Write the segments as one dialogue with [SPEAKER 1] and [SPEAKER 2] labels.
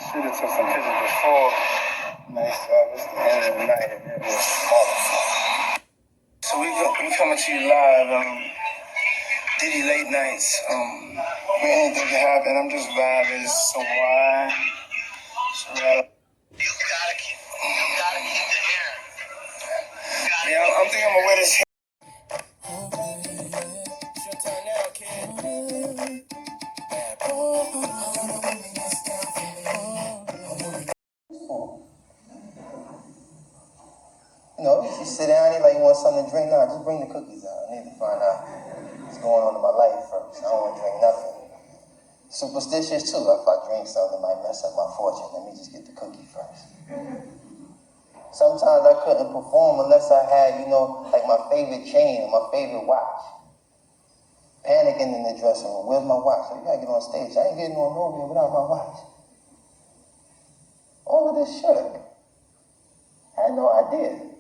[SPEAKER 1] should have took some pictures before. Nice job. It's the end of the night and it was motherfucker. So we coming to you live. Diddy late nights. Anything can happen. I'm just vibing. So why? So you gotta keep the hair. Yeah, I'm thinking I'm gonna wear this hair. It's your turn now, kid. You know, you sit down there like you want something to drink. Nah, just bring the cookies out. I need to find out what's going on in my life first. I don't want to drink nothing. Superstitious too. If I drink something, it might mess up my fortune. Let me just get the cookie first. Sometimes I couldn't perform unless I had, like my favorite chain or my favorite watch. Panicking in the dressing room. Where's my watch? You gotta get on stage. I ain't getting on nowhere without my watch. All of this shook. I had no idea.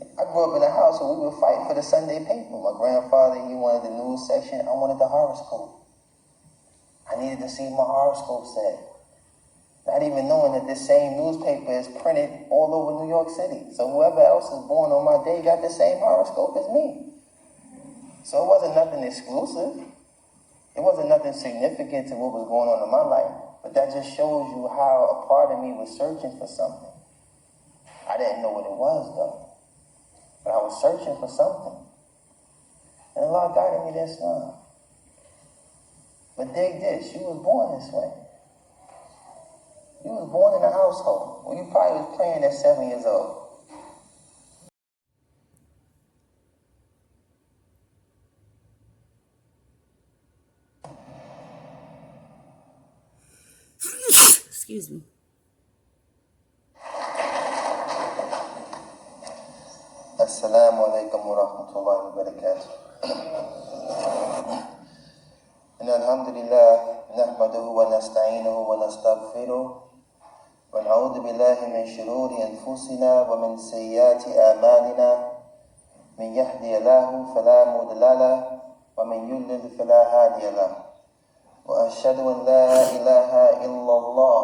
[SPEAKER 1] I grew up in a house where we would fight for the Sunday paper. My grandfather, he wanted the news section. I wanted the horoscope. I needed to see what my horoscope said. Not even knowing that this same newspaper is printed all over New York City. So whoever else is born on my day got the same horoscope as me. So it wasn't nothing exclusive. It wasn't nothing significant to what was going on in my life. But that just shows you how a part of me was searching for something. I didn't know what it was, though. But I was searching for something. And Allah guided me to Islam. But dig this, you was born this way. You was born in a household where you probably was praying at 7 years old.
[SPEAKER 2] Excuse me.
[SPEAKER 1] Assalamu alaikum wa rahmatullahi wa barakatuh. Alhamdulillah, nahmaduhu wa nasta'inuhu wa nastaghfiruh. Wa na'udhu billahi min shururi anfusina wa min sayyati a'malina. Min yahdiya lahu fala mudilla lahu wa min yudlil fala hadiya lahu. Wa ashhadu an la ilaha illallah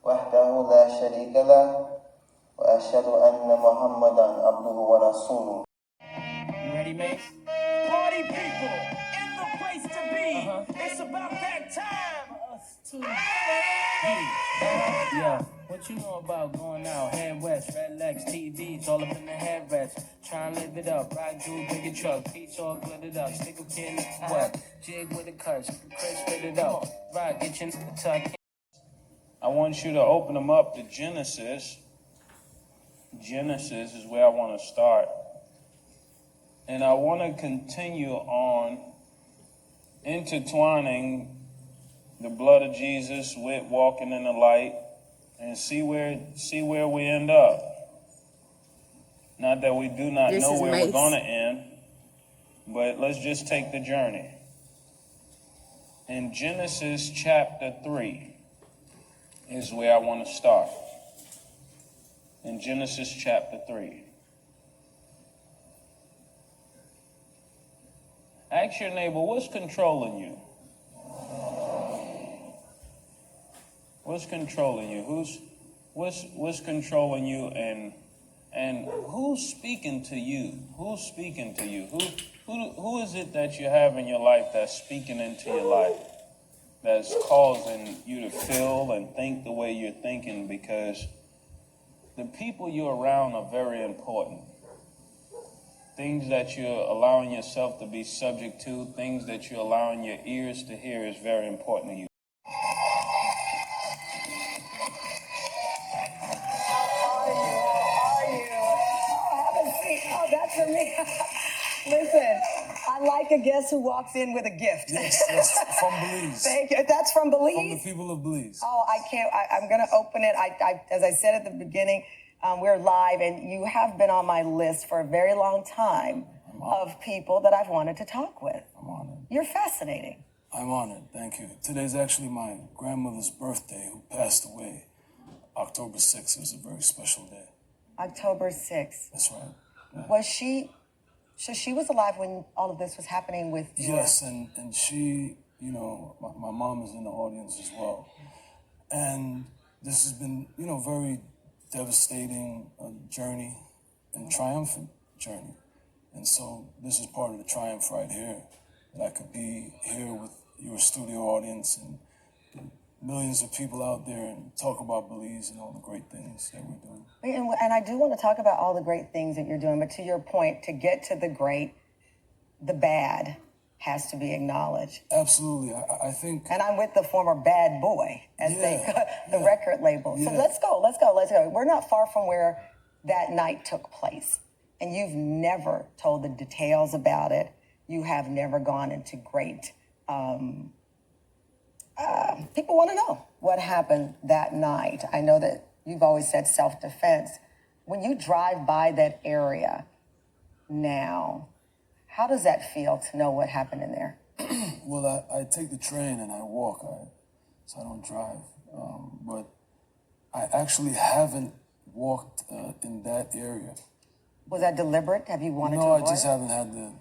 [SPEAKER 1] wahdahu la sharika lahu. وأشهد أن محمدا عبده ورسوله. You ready, Mace?
[SPEAKER 3] Party people in the place to be. It's about that time. Us too.
[SPEAKER 4] Yeah, what you know about going out? Head west, red legs, TVs, all up in the headrest. Try and live it up. Ride through bigger truck, piece all glittered up. Stick a pin, what? Jig with a curse, Chris spit it up. Right, get your tuck. I want you to open them up to Genesis. Genesis is where I want to start. And I want to continue on intertwining the blood of Jesus with walking in the light and see where we end up. Not that we do not know where we're going to end, but let's just take the journey. In Genesis chapter 3 is where I want to start. In Genesis chapter 3. Ask your neighbor, what's controlling you? What's controlling you? What's controlling you, and who's speaking to you? Who's speaking to you? Who is it that you have in your life that's speaking into your life? That's causing you to feel and think the way you're thinking, because the people you're around are very important. Things that you're allowing yourself to be subject to, things that you're allowing your ears to hear is very important to you.
[SPEAKER 3] Oh, that's for me. Listen, I like a guest who walks in with a gift.
[SPEAKER 4] Yes, from Belize.
[SPEAKER 3] Thank you. That's from Belize?
[SPEAKER 4] From the people of Belize.
[SPEAKER 3] Oh, I can't. I'm going to open it. As I said at the beginning, we're live, and you have been on my list for a very long time of people that I've wanted to talk with.
[SPEAKER 4] I'm honored.
[SPEAKER 3] You're fascinating.
[SPEAKER 4] I'm honored. Thank you. Today's actually my grandmother's birthday, who passed away October 6th. It was a very special day.
[SPEAKER 3] October 6th.
[SPEAKER 4] That's right. Yeah.
[SPEAKER 3] Was she... So she was alive when all of this was happening with you?
[SPEAKER 4] Yes, and she
[SPEAKER 5] You know, my mom is in the audience as well. And this has been, you know, very devastating journey and triumphant journey. And so this is part of the triumph right here, that I could be here with your studio audience and millions of people out there and talk about Belize and all the great things that we're doing.
[SPEAKER 3] And I do want to talk about all the great things that you're doing, but to your point, to get to the great, the bad has to be acknowledged.
[SPEAKER 5] Absolutely. I think...
[SPEAKER 3] And I'm with the former bad boy, as the record label. So let's go. We're not far from where that night took place. And you've never told the details about it. You have never gone into great... people want to know what happened that night. I know that you've always said self-defense. When you drive by that area now, how does that feel to know what happened in there?
[SPEAKER 5] Well, I take the train and I walk, so I don't drive. But I actually haven't walked in that area.
[SPEAKER 3] Was that deliberate? Have you wanted to
[SPEAKER 5] No,
[SPEAKER 3] avoid
[SPEAKER 5] I just
[SPEAKER 3] it?
[SPEAKER 5] haven't had the,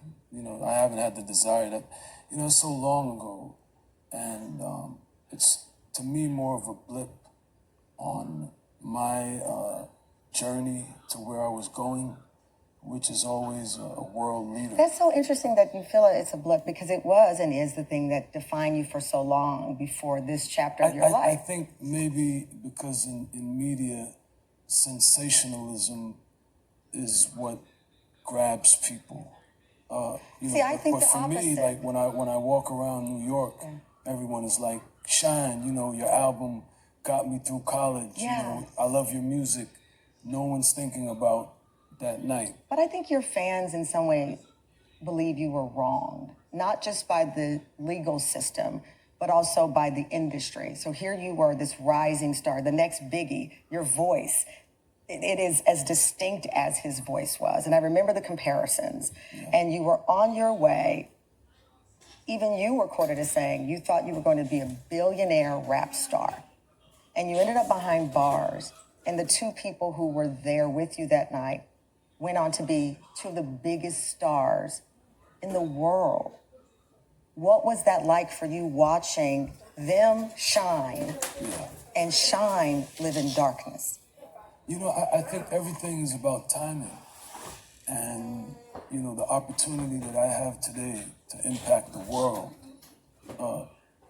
[SPEAKER 5] I haven't had the desire. That, it's so long ago. And it's, to me, more of a blip on my journey to where I was going, which is always a world leader.
[SPEAKER 3] That's so interesting that you feel it's a blip, because it was and is the thing that defined you for so long before this chapter of your life.
[SPEAKER 5] I think maybe because in media, sensationalism is what grabs people.
[SPEAKER 3] See, I think
[SPEAKER 5] but
[SPEAKER 3] the
[SPEAKER 5] for me,
[SPEAKER 3] opposite.
[SPEAKER 5] like when I walk around New York, everyone is like, "Shine, your album got me through college.
[SPEAKER 3] Yeah.
[SPEAKER 5] I love your music." No one's thinking about that night.
[SPEAKER 3] But I think your fans in some way believe you were wronged, not just by the legal system, but also by the industry. So here you were, this rising star, the next Biggie, your voice. It is as distinct as his voice was. And I remember the comparisons. And you were on your way. Even you were quoted as saying you thought you were going to be a billionaire rap star. And you ended up behind bars. And the two people who were there with you that night went on to be two of the biggest stars in the world. What was that like for you, watching them shine and shine live in darkness?
[SPEAKER 5] I think everything is about timing. And, the opportunity that I have today to impact the world,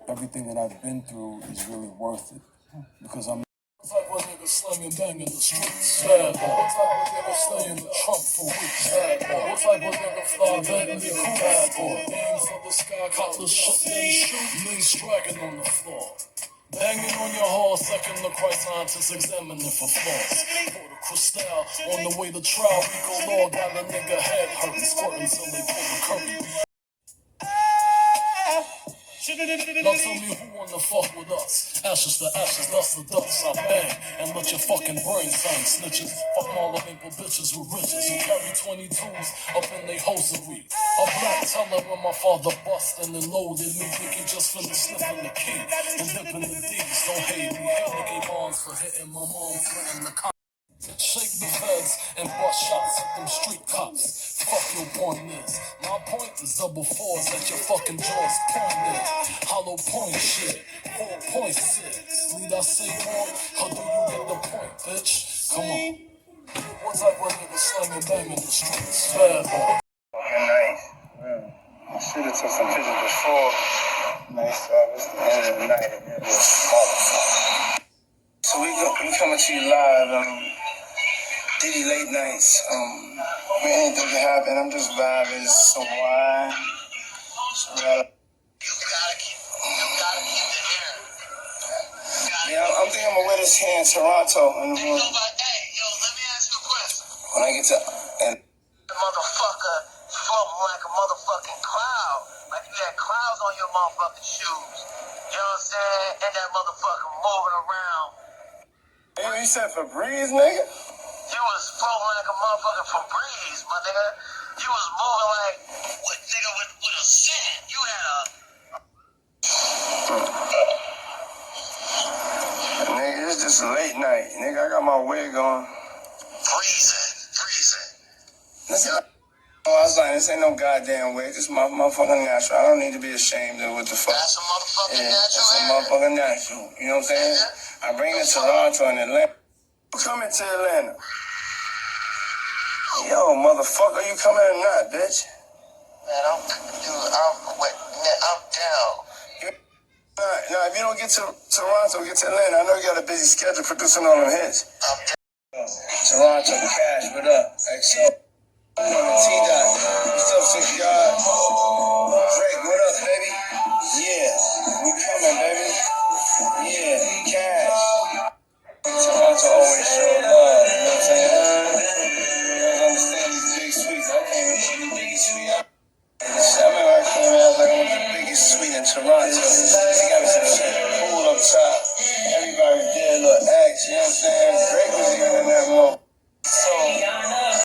[SPEAKER 5] everything that I've been through is really worth it. Because I'm type of nigga slinging bang in the streets. Bad boy. What type of nigga stay in the trunk for weeks? Bad boy. What type of nigga fly back in the cool? Bad boy. Aim for the sky, cop the shit, then shoot. Lean striking on the floor. Banging on your hall, second the Christ scientists examining for flaws. For the crystal, on the way to trial, Rico Law got a nigga head hurting, squirting till they pull the curtain. Now tell me who wanna fuck with us? Ashes to ashes, dust to dust. I bang and let your fucking brain sign snitches. Fuck all the maple bitches with riches who carry 22s up in they hosiery. A black teller when my father busted and loaded me, think he just finished sniffing the key and dipping the D's. Don't hate me, hell nigga bombs for hitting my mom, threatening the cops. Shake the feds and bust shots at them street cops. Fuck your point is. My point is double fours at your fucking jaws pointed. Hollow point shit. 4.6. Need I say more? How do you get the point, bitch? Come on. What type of nigga slinging bang in the streets? Bad boy.
[SPEAKER 1] Nice. I should have took some pictures before. Nice job. It's the end of the night. It was motherfucker. So we coming to you live. Diddy late nights. Anything can happen. I'm just vibing. It's so wide. So, you gotta keep the hair. Yeah, I'm thinking I'm gonna wear this hair in Toronto. Hey, yo, let me ask you a question. When I get to the motherfucker floating like a motherfucking cloud, like you had clouds on your motherfucking shoes. You know what I'm saying? And that motherfucker moving around. Hey, you said Febreze, nigga? You was floating like a motherfucking Febreze, my nigga. You was moving like, nigga, with a scent. You had a... Nigga, it's just a late night. Nigga, I got my wig on. Freezing. Listen, I was like, this ain't no goddamn way. This is my motherfucking natural. I don't need to be ashamed of what the fuck.
[SPEAKER 6] That's a motherfucking natural.
[SPEAKER 1] That's a motherfucking natural. You know what I'm saying? I bring it to Toronto and Atlanta. You coming to Atlanta? Yo, motherfucker, you coming or not, bitch?
[SPEAKER 6] Man, I'm down.
[SPEAKER 1] No, if you don't get to Toronto, get to Atlanta. I know you got a busy schedule producing all them hits. Toronto, Cash, what up? XO. T-Dot. What's up, 6 God? Drake, what up, baby? Yeah, we coming, baby. Yeah, Cash. Toronto always show love, you know what I'm saying? You guys understand these big sweets. I came with the biggest sweet. I remember I came out like I was the biggest sweet in Toronto.